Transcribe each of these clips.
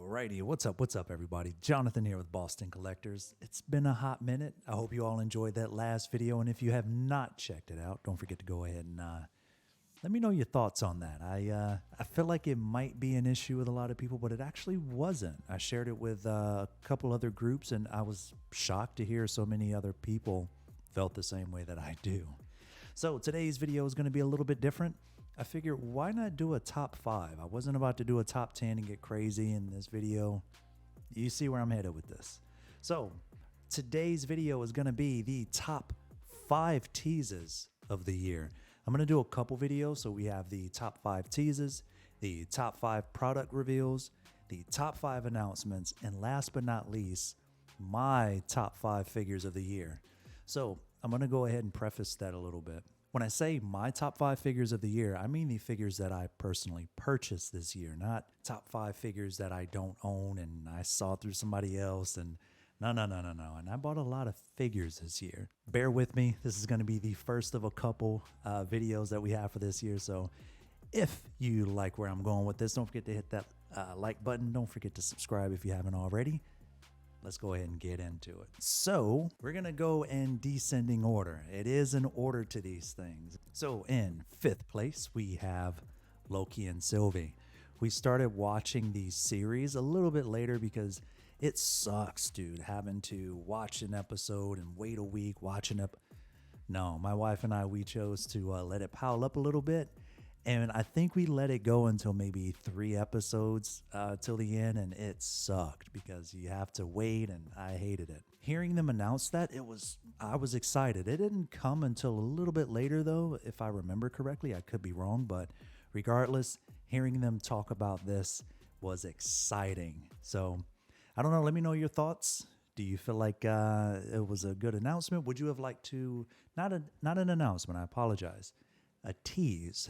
Alrighty, what's up, everybody? Jonathan here with Boston Collectors. It's been a hot minute. I hope you all enjoyed that last video, and if you have not checked it out, don't forget to go ahead and let me know your thoughts on that. I feel like it might be an issue with a lot of people, but it actually wasn't. I shared it with a couple other groups, and I was shocked to hear so many other people felt the same way that I do. So today's video is going to be a little bit different. I figured, why not do a top 5? I wasn't about to do a top 10 and get crazy in this video. You see where I'm headed with this. So today's video is going to be the top 5 teases of the year. I'm going to do a couple videos. So we have the top 5 teases, the top 5 product reveals, the top 5 announcements, and last but not least, my top 5 figures of the year. So I'm going to go ahead and preface that a little bit. When I say my top 5 figures of the year, I mean the figures that I personally purchased this year, not top 5 figures that I don't own and I saw through somebody else. And no. And I bought a lot of figures this year. Bear with me. This is going to be the first of a couple videos that we have for this year. So if you like where I'm going with this, don't forget to hit that like button. Don't forget to subscribe if you haven't already. Let's go ahead and get into it. So we're going to go in descending order. It is an order to these things. So in 5th place, we have Loki and Sylvie. We started watching the series a little bit later because it sucks, dude, having to watch an episode and wait a week, No, my wife and I, we chose to let it pile up a little bit. And I think we let it go until maybe 3 episodes till the end, and it sucked because you have to wait, and I hated it. Hearing them announce that, I was excited. It didn't come until a little bit later, though, if I remember correctly. I could be wrong, but regardless, hearing them talk about this was exciting. So I don't know. Let me know your thoughts. Do you feel like it was a good announcement? Would you have liked to not an announcement? I apologize. A tease.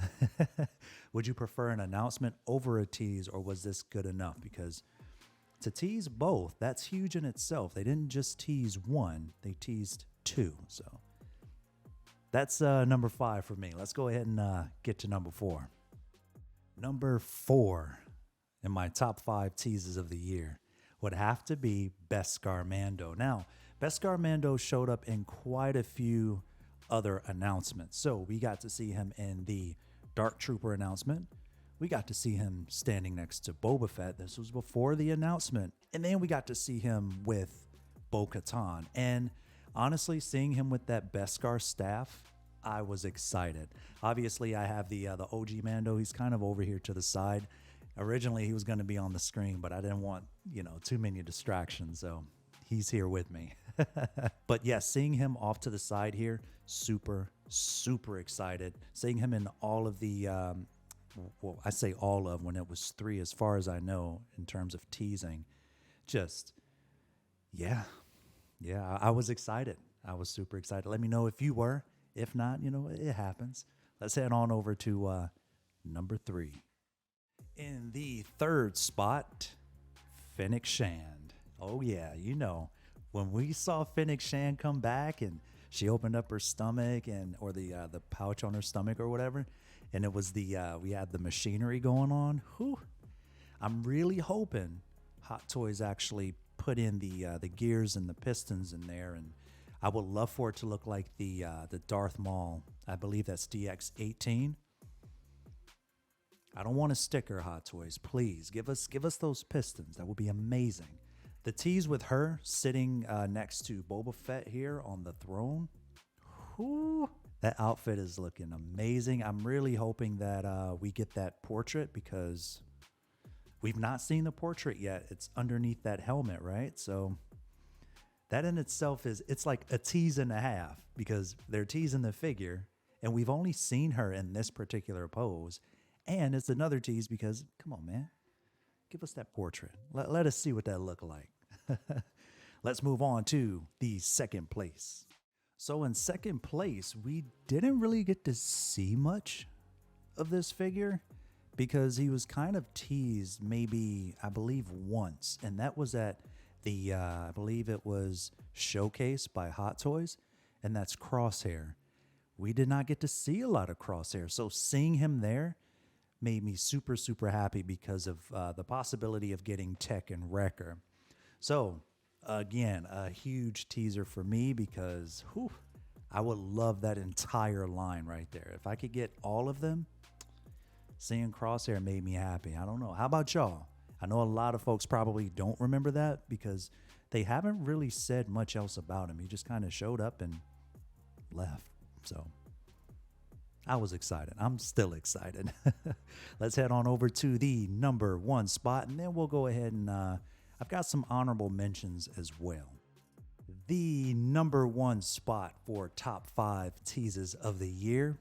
Would you prefer an announcement over a tease, or was this good enough? Because to tease both, that's huge in itself. They didn't just tease one, they teased 2. So that's number 5 for me. Let's go ahead and get to number 4. Number 4 in my top 5 teases of the year would have to be Beskar Mando. Now, Beskar Mando showed up in quite a few other announcements. So we got to see him in the Dark Trooper announcement. We got to see him standing next to Boba Fett. This was before the announcement. And then we got to see him with Bo-Katan. And honestly, seeing him with that Beskar staff, I was excited. Obviously, I have the OG Mando. He's kind of over here to the side. Originally, he was going to be on the screen, but I didn't want, too many distractions. So he's here with me. But yes, seeing him off to the side here, super excited. Seeing him in all of the, well, I say all of, when it was 3 as far as I know in terms of teasing. Just, yeah, I was excited. I was super excited. Let me know if you were. If not, it happens. Let's head on over to number 3. In the 3rd spot, Fennec Shand. Oh yeah, when we saw Fennec Shand come back and she opened up her stomach or the pouch on her stomach or whatever, and it was we had the machinery going on. Whew. I'm really hoping Hot Toys actually put in the gears and the pistons in there, and I would love for it to look like the Darth Maul. I believe that's DX-18. I don't want a sticker, Hot Toys. Please give us those pistons. That would be amazing. The tease with her sitting next to Boba Fett here on the throne. Whew, that outfit is looking amazing. I'm really hoping that we get that portrait because we've not seen the portrait yet. It's underneath that helmet, right? So that in itself it's like a tease and a half because they're teasing the figure and we've only seen her in this particular pose. And it's another tease because, come on, man, give us that portrait. Let us see what that look like. Let's move on to the 2nd place. So in 2nd place, we didn't really get to see much of this figure because he was kind of teased maybe, I believe, once. And that was at the, I believe it was Showcase by Hot Toys. And that's Crosshair. We did not get to see a lot of Crosshair. So seeing him there made me super, super happy because of the possibility of getting Tech and Wrecker. So, again, a huge teaser for me because whew, I would love that entire line right there. If I could get all of them, seeing Crosshair made me happy. I don't know. How about y'all? I know a lot of folks probably don't remember that because they haven't really said much else about him. He just kind of showed up and left. So I was excited. I'm still excited. Let's head on over to the number one spot, and then we'll go ahead and I've got some honorable mentions as well. The number one spot for top 5 teases of the year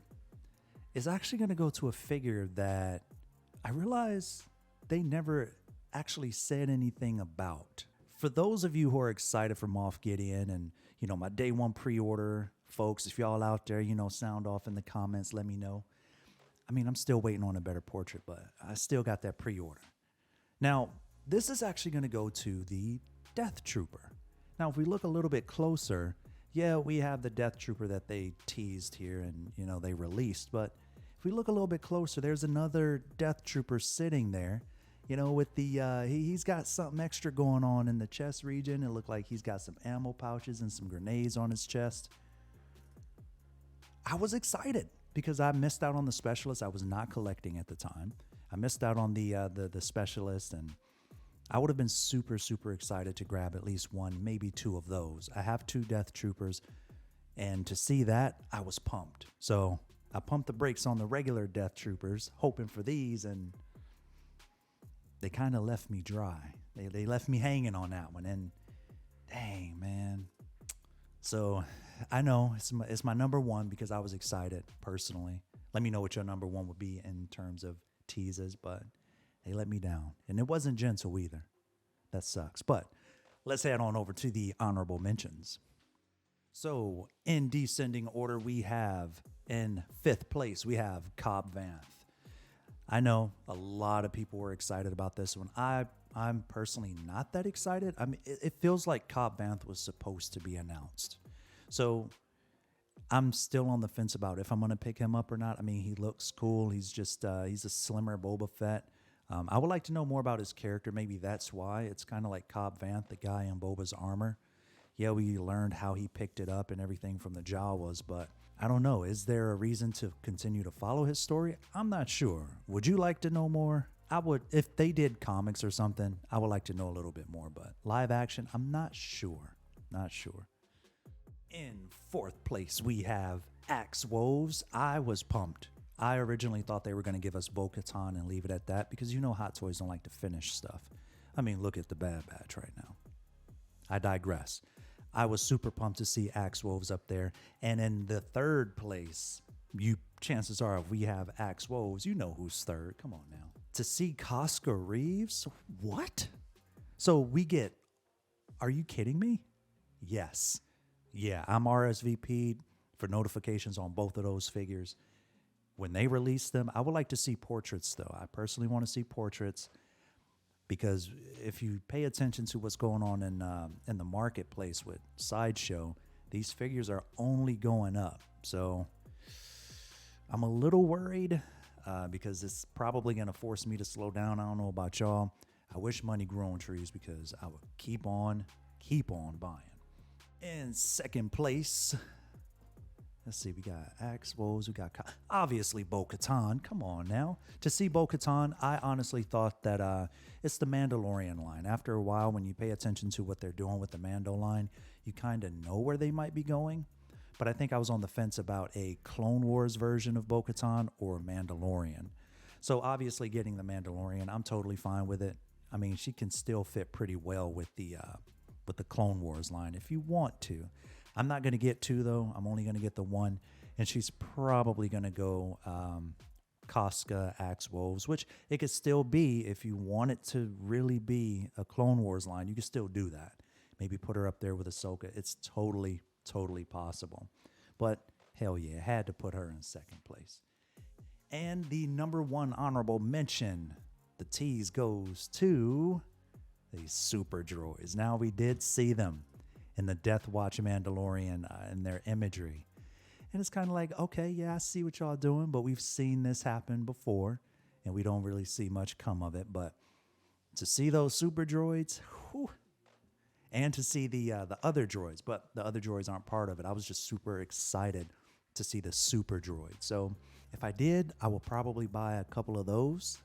is actually going to go to a figure that I realize they never actually said anything about. For those of you who are excited for Moff Gideon and, my day one pre-order, folks, if y'all out there, sound off in the comments, let me know. I mean, I'm still waiting on a better portrait, but I still got that pre-order. Now, this is actually going to go to the Death Trooper. Now, if we look a little bit closer, yeah, we have the Death Trooper that they teased here and, they released. But if we look a little bit closer, there's another Death Trooper sitting there, with the, he's got something extra going on in the chest region. It looked like he's got some ammo pouches and some grenades on his chest. I was excited because I missed out on the specialist. I was not collecting at the time. I missed out on the specialist, and I would have been super, super excited to grab at least one, maybe 2 of those. I have 2 Death Troopers, and to see that, I was pumped. So I pumped the brakes on the regular Death Troopers, hoping for these, and they kind of left me dry. They left me hanging on that one, and dang, man. So I know it's my number one because I was excited personally. Let me know what your number one would be in terms of teases, but they let me down. And it wasn't gentle either. That sucks. But let's head on over to the honorable mentions. So in descending order, we have in 5th place, we have Cobb Vanth. I know a lot of people were excited about this one. I'm personally not that excited. I mean, it feels like Cobb Vanth was supposed to be announced. So I'm still on the fence about if I'm going to pick him up or not. I mean, he looks cool. He's just, he's a slimmer Boba Fett. I would like to know more about his character. Maybe that's why. It's kind of like Cobb Vanth, the guy in Boba's armor. Yeah, we learned how he picked it up and everything from the Jawas, but I don't know. Is there a reason to continue to follow his story? I'm not sure. Would you like to know more? I would. If they did comics or something, I would like to know a little bit more, but live action, I'm not sure. Not sure. In 4th place, we have Axe Woves. I was pumped. I originally thought they were going to give us Bo-Katan and leave it at that because Hot Toys don't like to finish stuff. I mean, look at the Bad Batch right now. I digress. I was super pumped to see Axe Woves up there. And in the 3rd place, chances are if we have Axe Woves, you know who's 3rd. Come on now. To see Casca Reeves? What? So we get, are you kidding me? Yes. Yeah, I'm RSVP'd for notifications on both of those figures. When they release them, I would like to see portraits, though. I personally want to see portraits because if you pay attention to what's going on in the marketplace with Sideshow, these figures are only going up. So I'm a little worried because it's probably going to force me to slow down. I don't know about y'all. I wish money grew on trees because I would keep on buying. In 2nd place, let's see, we got Axe Woves, we got obviously Bo-Katan. Come on now. To see Bo-Katan, I honestly thought that it's the Mandalorian line. After a while, when you pay attention to what they're doing with the Mando line, you kind of know where they might be going. But I think I was on the fence about a Clone Wars version of Bo-Katan or Mandalorian. So obviously getting the Mandalorian, I'm totally fine with it. I mean, she can still fit pretty well with the Clone Wars line if you want to. I'm not going to get 2, though. I'm only going to get the 1. And she's probably going to go Casca, Axe Woves, which it could still be if you want it to really be a Clone Wars line. You can still do that. Maybe put her up there with Ahsoka. It's totally, totally possible. But hell yeah, had to put her in 2nd place. And the number 1 honorable mention, the tease goes to these super droids. Now, we did see them in the Death Watch Mandalorian and their imagery. And it's kind of like, okay, yeah, I see what y'all doing, but we've seen this happen before. and we don't really see much come of it. But to see those super droids, whew, and to see the other droids, but the other droids aren't part of it. I was just super excited to see the super droid. So if I did, I will probably buy a couple of those,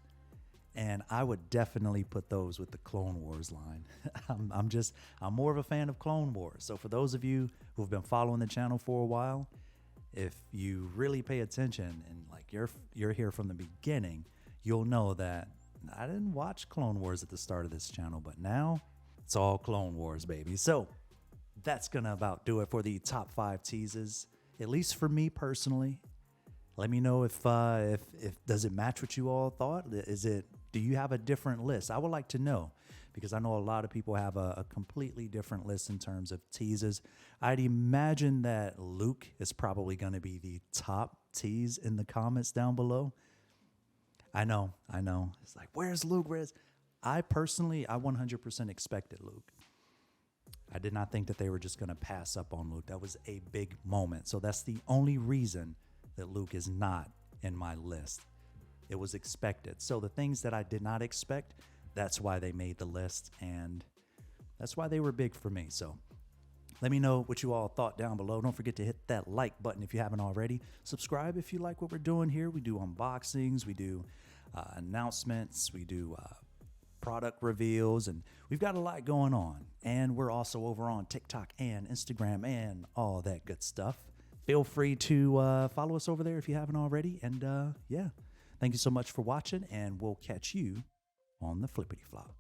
and I would definitely put those with the Clone Wars line. I'm more of a fan of Clone Wars. So for those of you who've been following the channel for a while, if you really pay attention and like you're here from the beginning, you'll know that I didn't watch Clone Wars at the start of this channel, but now it's all Clone Wars, baby. So that's gonna about do it for the top 5 teases, at least for me personally. Let me know if does it match what you all thought? Do you have a different list? I would like to know, because I know a lot of people have a completely different list in terms of teases. I'd imagine that Luke is probably going to be the top tease in the comments down below. I know. It's like, where's Luke? I 100% expected Luke. I did not think that they were just going to pass up on Luke. That was a big moment. So that's the only reason that Luke is not in my list. It was expected. So the things that I did not expect, that's why they made the list, and that's why they were big for me. So let me know what you all thought down below. Don't forget to hit that like button if you haven't already. Subscribe if you like what we're doing here. We do unboxings, we do announcements, we do product reveals, and we've got a lot going on. And we're also over on TikTok and Instagram and all that good stuff. Feel free to follow us over there if you haven't already. And yeah, thank you so much for watching, and we'll catch you on the flippity flop.